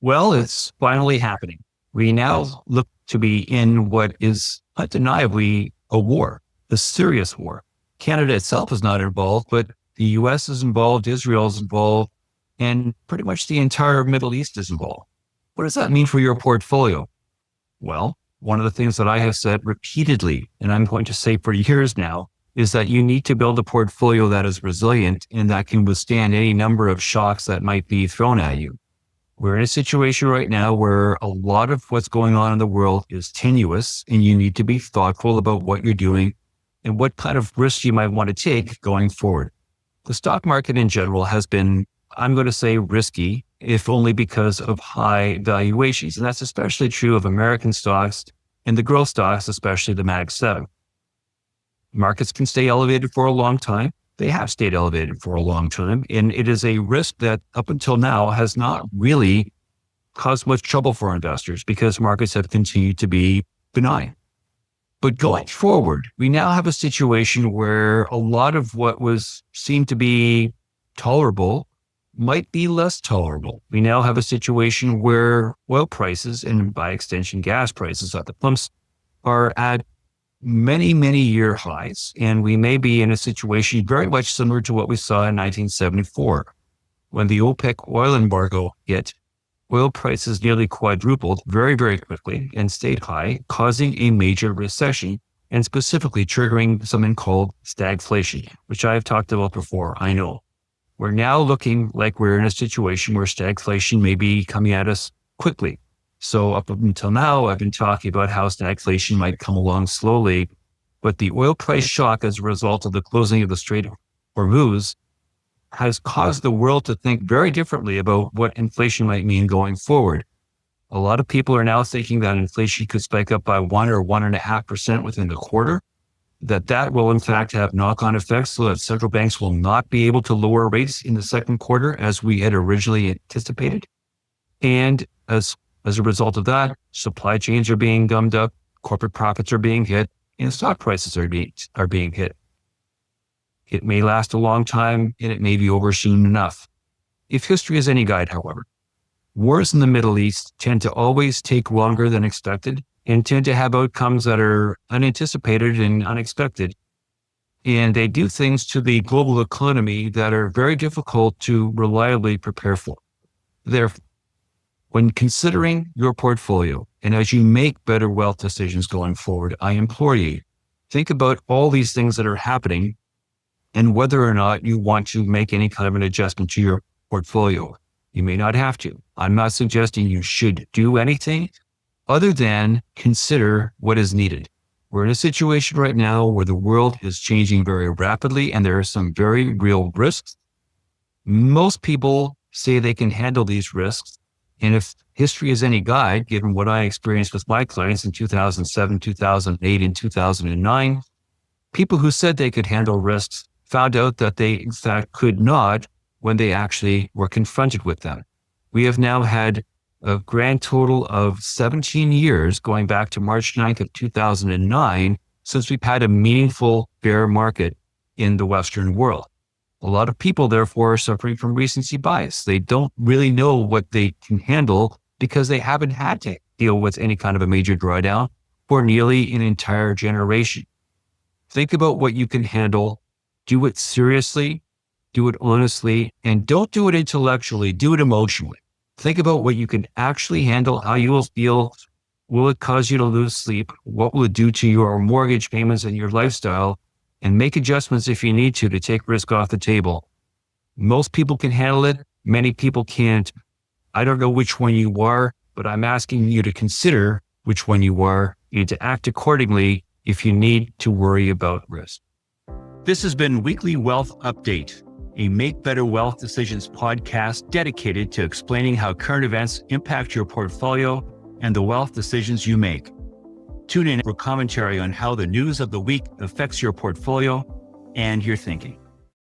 Well, it's finally happening. We now look to be in what is undeniably a war, a serious war. Canada itself is not involved, but the US is involved, Israel is involved, and pretty much the entire Middle East is involved. What does that mean for your portfolio? Well, one of the things that I have said repeatedly, and I'm going to say for years now, is that you need to build a portfolio that is resilient and that can withstand any number of shocks that might be thrown at you. We're in a situation right now where a lot of what's going on in the world is tenuous, and you need to be thoughtful about what you're doing and what kind of risks you might want to take going forward. The stock market in general has been, I'm going to say, risky, if only because of high valuations. And that's especially true of American stocks and the growth stocks, especially the Mag 7. Markets can stay elevated for a long time. They have stayed elevated for a long time. And it is a risk that up until now has not really caused much trouble for investors because markets have continued to be benign. But going forward, we now have a situation where a lot of what seemed to be tolerable might be less tolerable. We now have a situation where oil prices, and by extension gas prices at the pumps, are at many, many year highs. And we may be in a situation very much similar to what we saw in 1974. When the OPEC oil embargo hit, oil prices nearly quadrupled very, very quickly and stayed high, causing a major recession and specifically triggering something called stagflation, which I have talked about before, I know. We're now looking like we're in a situation where stagflation may be coming at us quickly. So up until now, I've been talking about how stagflation might come along slowly, but the oil price shock as a result of the closing of the Strait of Hormuz has caused the world to think very differently about what inflation might mean going forward. A lot of people are now thinking that inflation could spike up by 1 or 1.5% within the quarter, that will in fact have knock-on effects so that central banks will not be able to lower rates in the second quarter as we had originally anticipated. And as a result of that, supply chains are being gummed up, corporate profits are being hit, and stock prices are being hit. It may last a long time, and it may be over soon enough. If history is any guide, however, wars in the Middle East tend to always take longer than expected and tend to have outcomes that are unanticipated and unexpected. And they do things to the global economy that are very difficult to reliably prepare for. Therefore, when considering your portfolio and as you make better wealth decisions going forward, I implore you, think about all these things that are happening and whether or not you want to make any kind of an adjustment to your portfolio. You may not have to. I'm not suggesting you should do anything other than consider what is needed. We're in a situation right now where the world is changing very rapidly and there are some very real risks. Most people say they can handle these risks. And if history is any guide, given what I experienced with my clients in 2007, 2008, and 2009, people who said they could handle risks found out that they, in fact, could not when they actually were confronted with them. We have now had a grand total of 17 years, going back to March 9th of 2009, since we've had a meaningful bear market in the Western world. A lot of people, therefore, are suffering from recency bias. They don't really know what they can handle because they haven't had to deal with any kind of a major drawdown for nearly an entire generation. Think about what you can handle, do it seriously, do it honestly, and don't do it intellectually, do it emotionally. Think about what you can actually handle, how you will feel. Will it cause you to lose sleep? What will it do to your mortgage payments and your lifestyle? And make adjustments if you need to take risk off the table. Most people can handle it. Many people can't. I don't know which one you are, but I'm asking you to consider which one you are and to act accordingly if you need to worry about risk. This has been Weekly Wealth Update, a Make Better Wealth Decisions podcast dedicated to explaining how current events impact your portfolio and the wealth decisions you make. Tune in for commentary on how the news of the week affects your portfolio and your thinking.